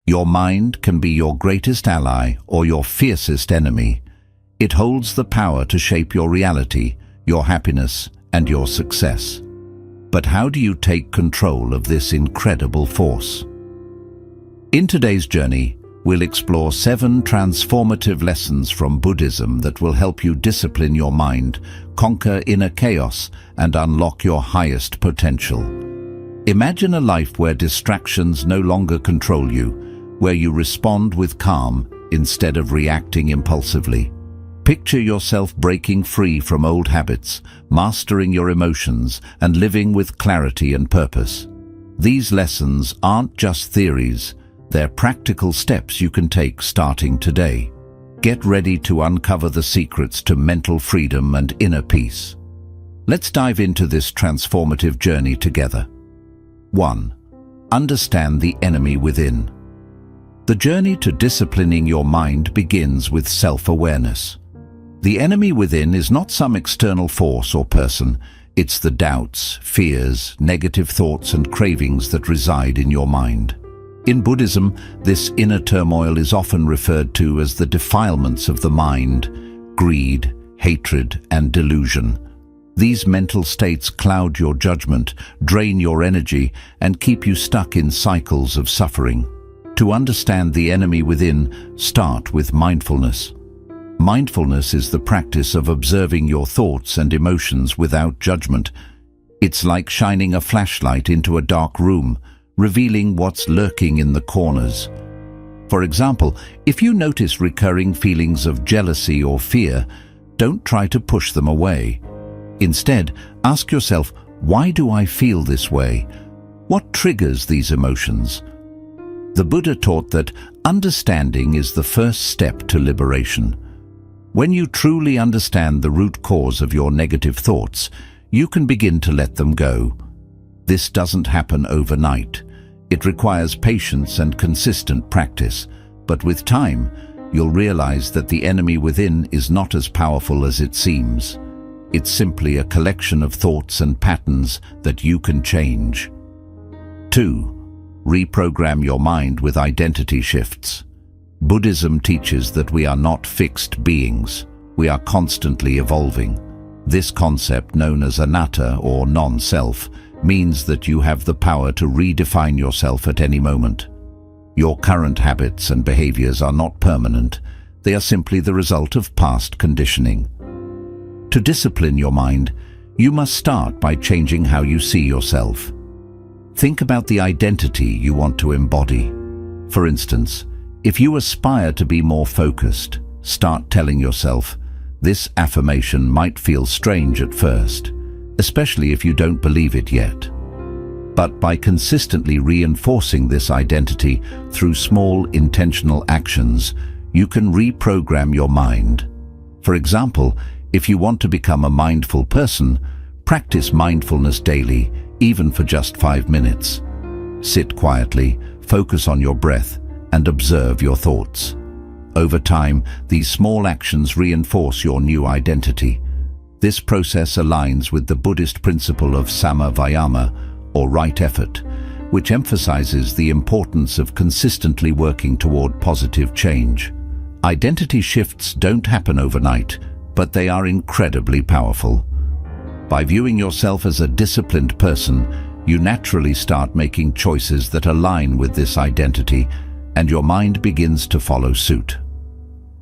Your mind can be your greatest ally or your fiercest enemy. It holds the power to shape your reality, your happiness, and your success. But how do you take control of this incredible force? In today's journey, we'll explore 7 transformative lessons from Buddhism that will help you discipline your mind, conquer inner chaos, and unlock your highest potential. Imagine a life where distractions no longer control you, where you respond with calm instead of reacting impulsively. Picture yourself breaking free from old habits, mastering your emotions, and living with clarity and purpose. These lessons aren't just theories, they're practical steps you can take starting today. Get ready to uncover the secrets to mental freedom and inner peace. Let's dive into this transformative journey together. 1. Understand the enemy within. The journey to disciplining your mind begins with self-awareness. The enemy within is not some external force or person. It's the doubts, fears, negative thoughts and cravings that reside in your mind. In Buddhism, this inner turmoil is often referred to as the defilements of the mind: greed, hatred, and delusion. These mental states cloud your judgment, drain your energy, and keep you stuck in cycles of suffering. To understand the enemy within, start with mindfulness. Mindfulness is the practice of observing your thoughts and emotions without judgment. It's like shining a flashlight into a dark room, revealing what's lurking in the corners. For example, if you notice recurring feelings of jealousy or fear, don't try to push them away. Instead, ask yourself, why do I feel this way? What triggers these emotions? The Buddha taught that understanding is the first step to liberation. When you truly understand the root cause of your negative thoughts, you can begin to let them go. This doesn't happen overnight. It requires patience and consistent practice, but with time, you'll realize that the enemy within is not as powerful as it seems. It's simply a collection of thoughts and patterns that you can change. 2. Reprogram your mind with identity shifts. Buddhism teaches that we are not fixed beings. We are constantly evolving. This concept, known as anatta or non-self, means that you have the power to redefine yourself at any moment. Your current habits and behaviors are not permanent. They are simply the result of past conditioning. To discipline your mind, you must start by changing how you see yourself. Think about the identity you want to embody. For instance, if you aspire to be more focused, start telling yourself, this affirmation might feel strange at first, especially if you don't believe it yet. But by consistently reinforcing this identity through small intentional actions, you can reprogram your mind. For example, if you want to become a mindful person, practice mindfulness daily, even for just 5 minutes. Sit quietly, focus on your breath, and observe your thoughts. Over time, these small actions reinforce your new identity. This process aligns with the Buddhist principle of samma vayama, or right effort, which emphasizes the importance of consistently working toward positive change. Identity shifts don't happen overnight, but they are incredibly powerful. By viewing yourself as a disciplined person, you naturally start making choices that align with this identity, and your mind begins to follow suit.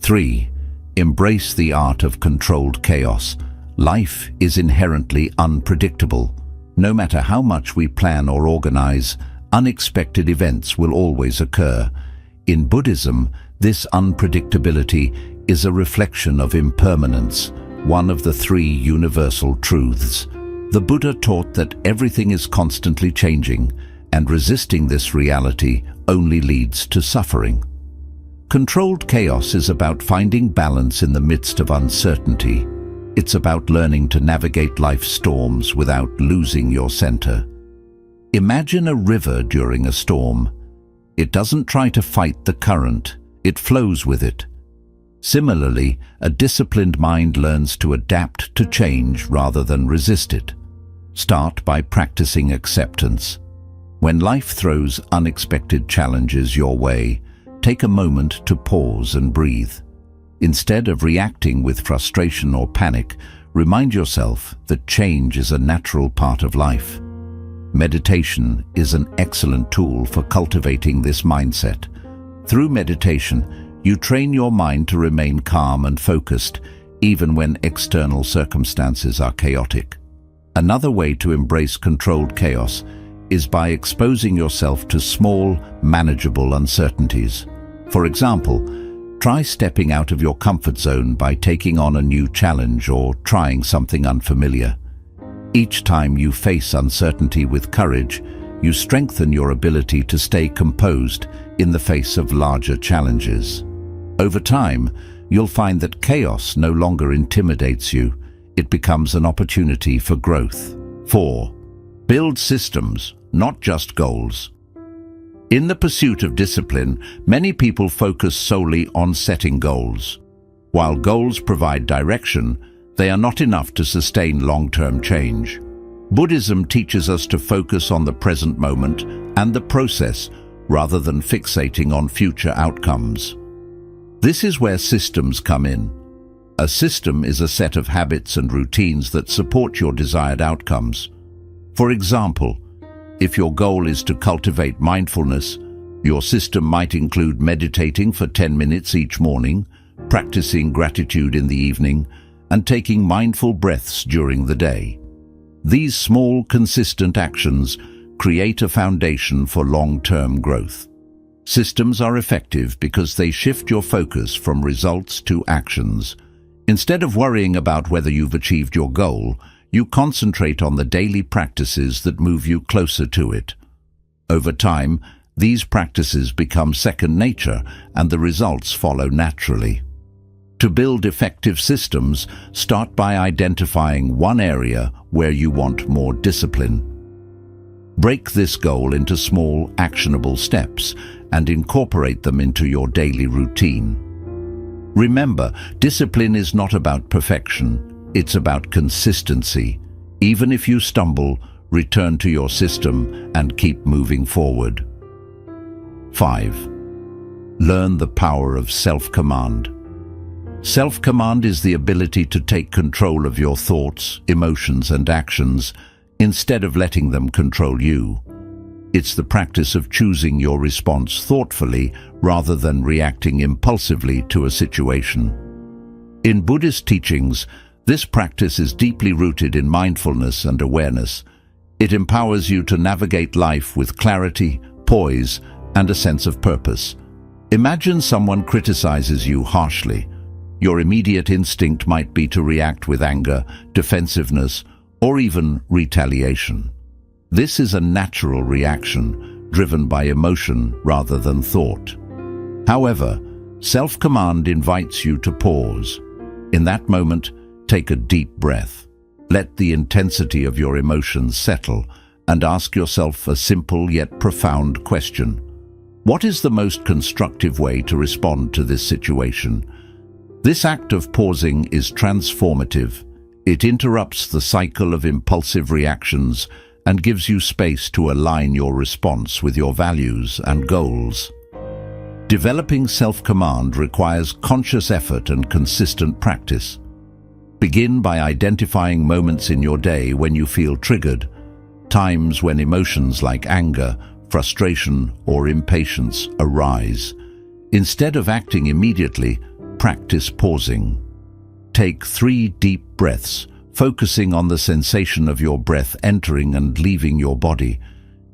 3. Embrace the art of controlled chaos. Life is inherently unpredictable. No matter how much we plan or organize, unexpected events will always occur. In Buddhism, this unpredictability is a reflection of impermanence, one of the 3 universal truths. The Buddha taught that everything is constantly changing, and resisting this reality only leads to suffering. Controlled chaos is about finding balance in the midst of uncertainty. It's about learning to navigate life's storms without losing your center. Imagine a river during a storm. It doesn't try to fight the current, it flows with it. Similarly, a disciplined mind learns to adapt to change rather than resist it. Start by practicing acceptance. When life throws unexpected challenges your way, take a moment to pause and breathe. Instead of reacting with frustration or panic, remind yourself that change is a natural part of life. Meditation is an excellent tool for cultivating this mindset. Through meditation, you train your mind to remain calm and focused, even when external circumstances are chaotic. Another way to embrace controlled chaos is by exposing yourself to small, manageable uncertainties. For example, try stepping out of your comfort zone by taking on a new challenge or trying something unfamiliar. Each time you face uncertainty with courage, you strengthen your ability to stay composed in the face of larger challenges. Over time, you'll find that chaos no longer intimidates you. It becomes an opportunity for growth. 4. Build systems, not just goals. In the pursuit of discipline, many people focus solely on setting goals. While goals provide direction, they are not enough to sustain long-term change. Buddhism teaches us to focus on the present moment and the process rather than fixating on future outcomes. This is where systems come in. A system is a set of habits and routines that support your desired outcomes. For example, if your goal is to cultivate mindfulness, your system might include meditating for 10 minutes each morning, practicing gratitude in the evening, and taking mindful breaths during the day. These small, consistent actions create a foundation for long-term growth. Systems are effective because they shift your focus from results to actions. Instead of worrying about whether you've achieved your goal, you concentrate on the daily practices that move you closer to it. Over time, these practices become second nature and the results follow naturally. To build effective systems, start by identifying one area where you want more discipline. Break this goal into small, actionable steps and incorporate them into your daily routine. Remember, discipline is not about perfection, it's about consistency. Even if you stumble, return to your system and keep moving forward. 5. Learn the power of self-command. Self-command is the ability to take control of your thoughts, emotions, and actions instead of letting them control you. It's the practice of choosing your response thoughtfully rather than reacting impulsively to a situation. In Buddhist teachings, this practice is deeply rooted in mindfulness and awareness. It empowers you to navigate life with clarity, poise, and a sense of purpose. Imagine someone criticizes you harshly. Your immediate instinct might be to react with anger, defensiveness, or even retaliation. This is a natural reaction, driven by emotion rather than thought. However, self-command invites you to pause. In that moment, take a deep breath. Let the intensity of your emotions settle and ask yourself a simple yet profound question. What is the most constructive way to respond to this situation? This act of pausing is transformative. It interrupts the cycle of impulsive reactions and gives you space to align your response with your values and goals. Developing self-command requires conscious effort and consistent practice. Begin by identifying moments in your day when you feel triggered, times when emotions like anger, frustration, or impatience arise. Instead of acting immediately, practice pausing. Take 3 deep breaths, focusing on the sensation of your breath entering and leaving your body.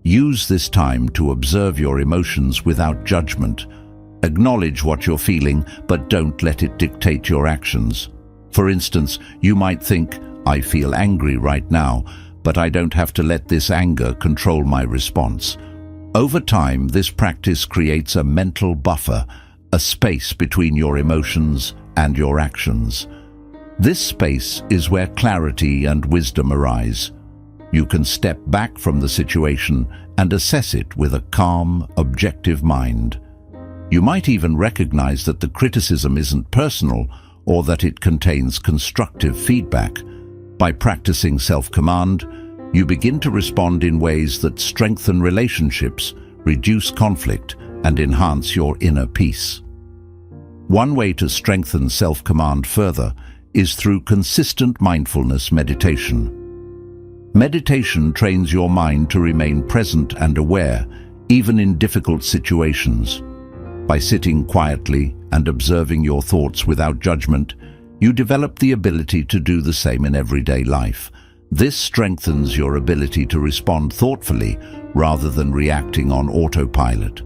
Use this time to observe your emotions without judgment. Acknowledge what you're feeling, but don't let it dictate your actions. For instance, you might think, I feel angry right now, but I don't have to let this anger control my response. Over time, this practice creates a mental buffer, a space between your emotions and your actions. This space is where clarity and wisdom arise. You can step back from the situation and assess it with a calm, objective mind. You might even recognize that the criticism isn't personal or that it contains constructive feedback. By practicing self-command, You begin to respond in ways that strengthen relationships, reduce conflict, and enhance your inner peace. One way to strengthen self-command further is through consistent mindfulness meditation. Meditation trains your mind to remain present and aware, even in difficult situations. By sitting quietly and observing your thoughts without judgment, you develop the ability to do the same in everyday life. This strengthens your ability to respond thoughtfully rather than reacting on autopilot.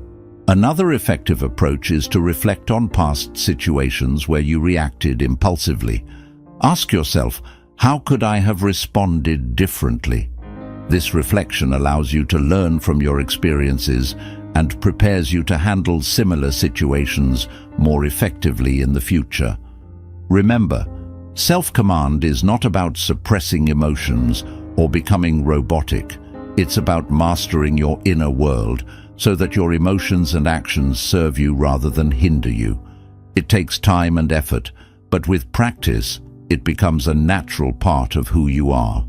Another effective approach is to reflect on past situations where you reacted impulsively. Ask yourself, how could I have responded differently? This reflection allows you to learn from your experiences and prepares you to handle similar situations more effectively in the future. Remember, self-command is not about suppressing emotions or becoming robotic. It's about mastering your inner world so that your emotions and actions serve you rather than hinder you. It takes time and effort, but with practice, it becomes a natural part of who you are.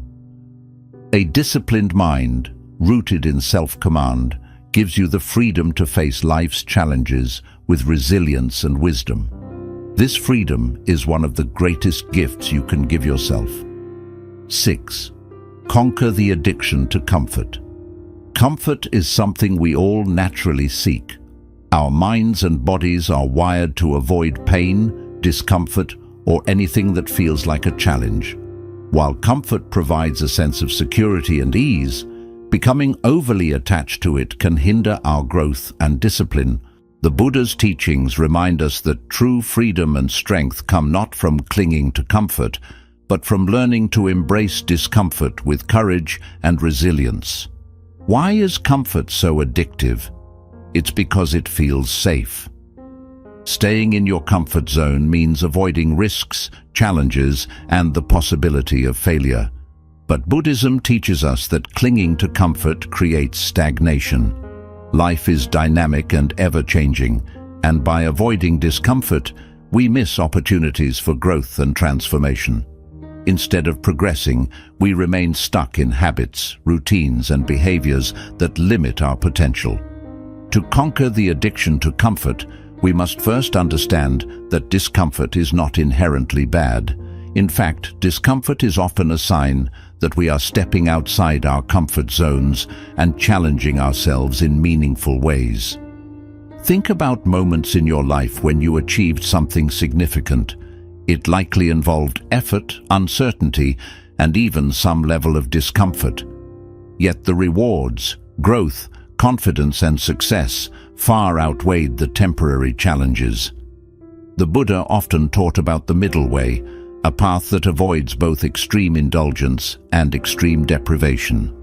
A disciplined mind, rooted in self-command, gives you the freedom to face life's challenges with resilience and wisdom. This freedom is one of the greatest gifts you can give yourself. 6. Conquer the addiction to comfort. Comfort is something we all naturally seek. Our minds and bodies are wired to avoid pain, discomfort, or anything that feels like a challenge. While comfort provides a sense of security and ease, becoming overly attached to it can hinder our growth and discipline. The Buddha's teachings remind us that true freedom and strength come not from clinging to comfort, but from learning to embrace discomfort with courage and resilience. Why is comfort so addictive? It's because it feels safe. Staying in your comfort zone means avoiding risks, challenges, and the possibility of failure. But Buddhism teaches us that clinging to comfort creates stagnation. Life is dynamic and ever-changing, and by avoiding discomfort, we miss opportunities for growth and transformation. Instead of progressing, we remain stuck in habits, routines, and behaviors that limit our potential. To conquer the addiction to comfort, we must first understand that discomfort is not inherently bad. In fact, discomfort is often a sign that we are stepping outside our comfort zones and challenging ourselves in meaningful ways. Think about moments in your life when you achieved something significant. It likely involved effort, uncertainty, and even some level of discomfort. Yet the rewards, growth, confidence, and success far outweighed the temporary challenges. The Buddha often taught about the middle way, a path that avoids both extreme indulgence and extreme deprivation.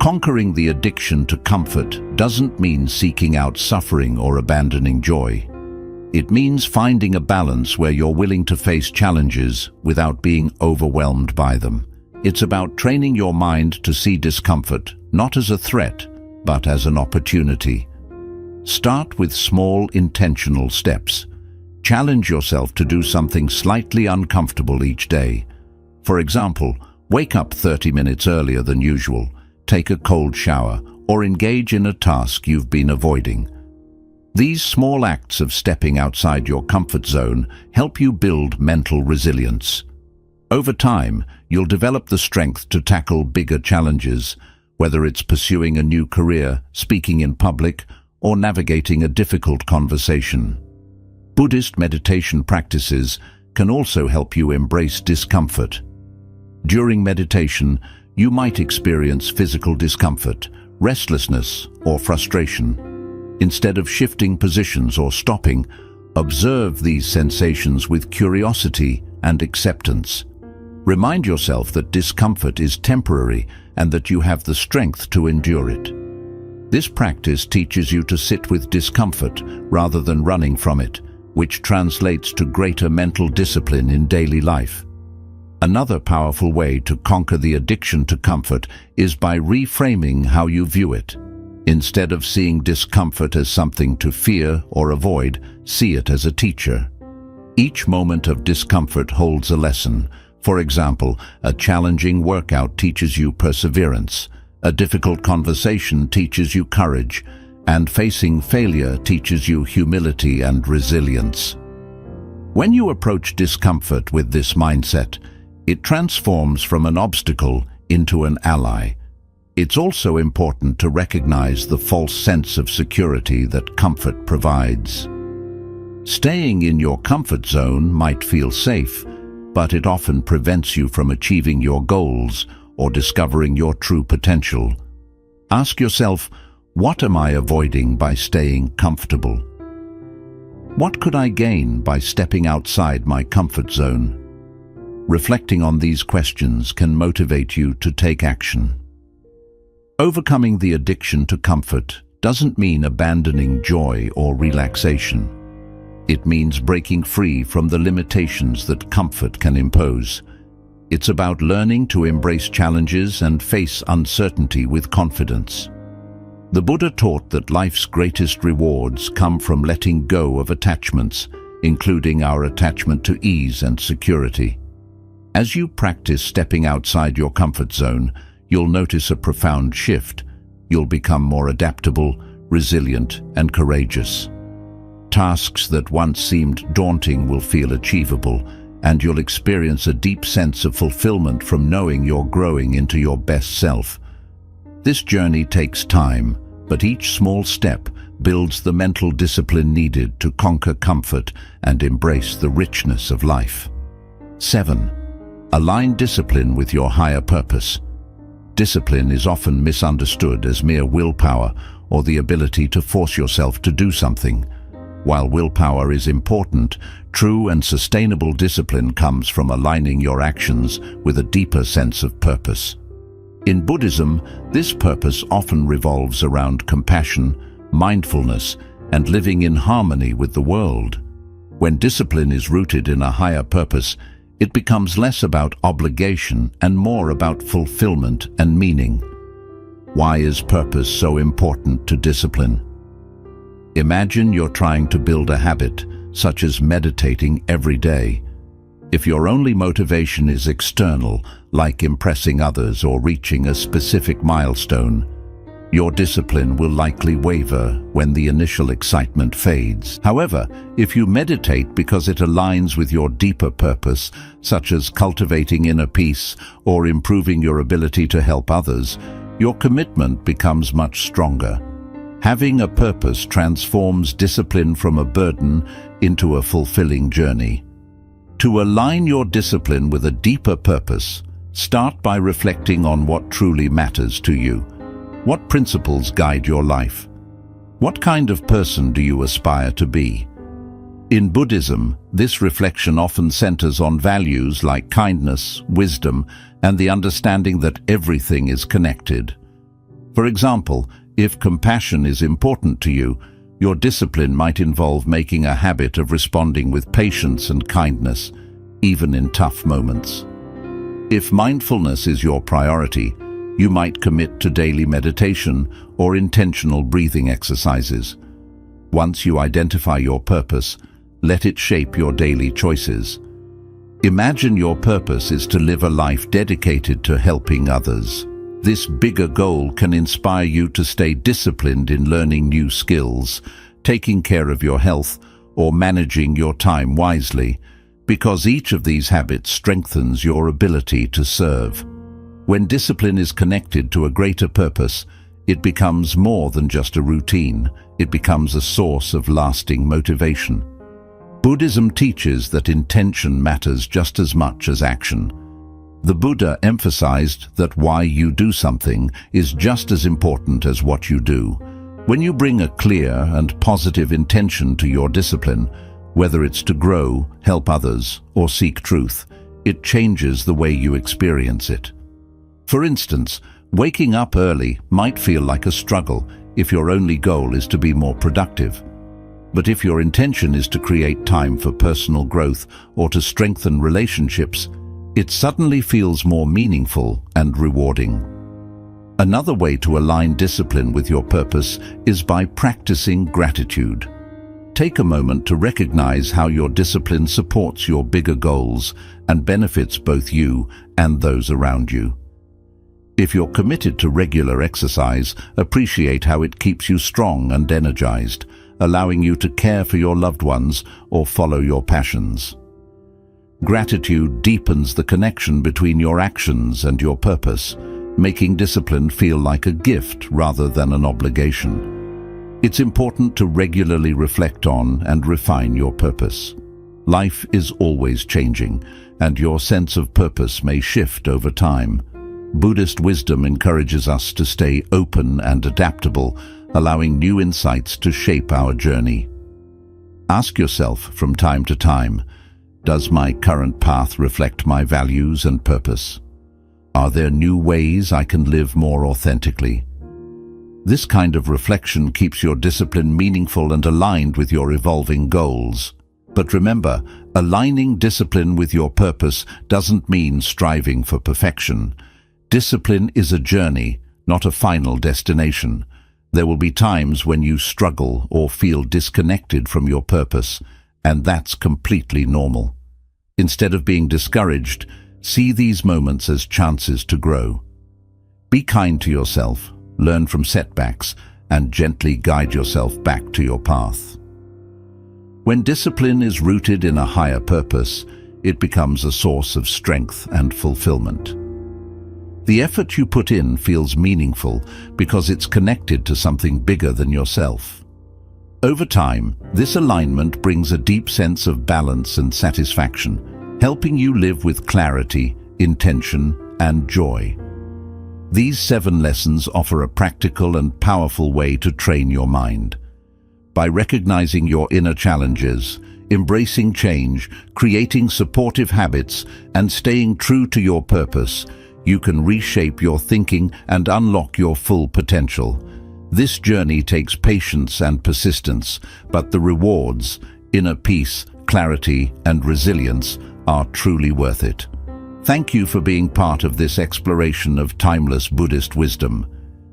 Conquering the addiction to comfort doesn't mean seeking out suffering or abandoning joy. It means finding a balance where you're willing to face challenges without being overwhelmed by them. It's about training your mind to see discomfort not as a threat, but as an opportunity. Start with small, intentional steps. Challenge yourself to do something slightly uncomfortable each day. For example, wake up 30 minutes earlier than usual, take a cold shower, or engage in a task you've been avoiding. These small acts of stepping outside your comfort zone help you build mental resilience. Over time, you'll develop the strength to tackle bigger challenges, whether it's pursuing a new career, speaking in public, or navigating a difficult conversation. Buddhist meditation practices can also help you embrace discomfort. During meditation, you might experience physical discomfort, restlessness, or frustration. Instead of shifting positions or stopping, observe these sensations with curiosity and acceptance. Remind yourself that discomfort is temporary and that you have the strength to endure it. This practice teaches you to sit with discomfort rather than running from it, which translates to greater mental discipline in daily life. Another powerful way to conquer the addiction to comfort is by reframing how you view it. Instead of seeing discomfort as something to fear or avoid, see it as a teacher. Each moment of discomfort holds a lesson. For example, a challenging workout teaches you perseverance, a difficult conversation teaches you courage, and facing failure teaches you humility and resilience. When you approach discomfort with this mindset, it transforms from an obstacle into an ally. It's also important to recognize the false sense of security that comfort provides. Staying in your comfort zone might feel safe, but it often prevents you from achieving your goals or discovering your true potential. Ask yourself, what am I avoiding by staying comfortable? What could I gain by stepping outside my comfort zone? Reflecting on these questions can motivate you to take action. Overcoming the addiction to comfort doesn't mean abandoning joy or relaxation. It means breaking free from the limitations that comfort can impose. It's about learning to embrace challenges and face uncertainty with confidence. The Buddha taught that life's greatest rewards come from letting go of attachments, including our attachment to ease and security. As you practice stepping outside your comfort zone, you'll notice a profound shift. You'll become more adaptable, resilient, and courageous. Tasks that once seemed daunting will feel achievable, and you'll experience a deep sense of fulfillment from knowing you're growing into your best self. This journey takes time, but each small step builds the mental discipline needed to conquer comfort and embrace the richness of life. 7. Align discipline with your higher purpose. Discipline is often misunderstood as mere willpower or the ability to force yourself to do something. While willpower is important, true and sustainable discipline comes from aligning your actions with a deeper sense of purpose. In Buddhism, this purpose often revolves around compassion, mindfulness, and living in harmony with the world. When discipline is rooted in a higher purpose, it becomes less about obligation and more about fulfillment and meaning. Why is purpose so important to discipline? Imagine you're trying to build a habit, such as meditating every day. If your only motivation is external, like impressing others or reaching a specific milestone, your discipline will likely waver when the initial excitement fades. However, if you meditate because it aligns with your deeper purpose, such as cultivating inner peace or improving your ability to help others, your commitment becomes much stronger. Having a purpose transforms discipline from a burden into a fulfilling journey. To align your discipline with a deeper purpose, start by reflecting on what truly matters to you. What principles guide your life? What kind of person do you aspire to be? In Buddhism, this reflection often centers on values like kindness, wisdom, and the understanding that everything is connected. For example, if compassion is important to you, your discipline might involve making a habit of responding with patience and kindness, even in tough moments. If mindfulness is your priority, you might commit to daily meditation or intentional breathing exercises. Once you identify your purpose, let it shape your daily choices. Imagine your purpose is to live a life dedicated to helping others. This bigger goal can inspire you to stay disciplined in learning new skills, taking care of your health, or managing your time wisely, because each of these habits strengthens your ability to serve. When discipline is connected to a greater purpose, it becomes more than just a routine. It becomes a source of lasting motivation. Buddhism teaches that intention matters just as much as action. The Buddha emphasized that why you do something is just as important as what you do. When you bring a clear and positive intention to your discipline, whether it's to grow, help others, or seek truth, it changes the way you experience it. For instance, waking up early might feel like a struggle if your only goal is to be more productive. But if your intention is to create time for personal growth or to strengthen relationships, it suddenly feels more meaningful and rewarding. Another way to align discipline with your purpose is by practicing gratitude. Take a moment to recognize how your discipline supports your bigger goals and benefits both you and those around you. If you're committed to regular exercise, appreciate how it keeps you strong and energized, allowing you to care for your loved ones or follow your passions. Gratitude deepens the connection between your actions and your purpose, making discipline feel like a gift rather than an obligation. It's important to regularly reflect on and refine your purpose. Life is always changing, and your sense of purpose may shift over time. Buddhist wisdom encourages us to stay open and adaptable, allowing new insights to shape our journey. Ask yourself from time to time, does my current path reflect my values and purpose? Are there new ways I can live more authentically? This kind of reflection keeps your discipline meaningful and aligned with your evolving goals. But remember, aligning discipline with your purpose doesn't mean striving for perfection. Discipline is a journey, not a final destination. There will be times when you struggle or feel disconnected from your purpose, and that's completely normal. Instead of being discouraged, see these moments as chances to grow. Be kind to yourself, learn from setbacks, and gently guide yourself back to your path. When discipline is rooted in a higher purpose, it becomes a source of strength and fulfillment. The effort you put in feels meaningful because it's connected to something bigger than yourself. Over time, this alignment brings a deep sense of balance and satisfaction, helping you live with clarity, intention, and joy. These 7 lessons offer a practical and powerful way to train your mind. By recognizing your inner challenges, embracing change, creating supportive habits, and staying true to your purpose, you can reshape your thinking and unlock your full potential. This journey takes patience and persistence, but the rewards, inner peace, clarity, and resilience are truly worth it. Thank you for being part of this exploration of timeless Buddhist wisdom.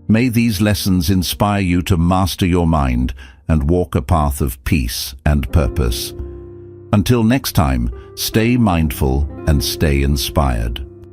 May these lessons inspire you to master your mind and walk a path of peace and purpose. Until next time, stay mindful and stay inspired.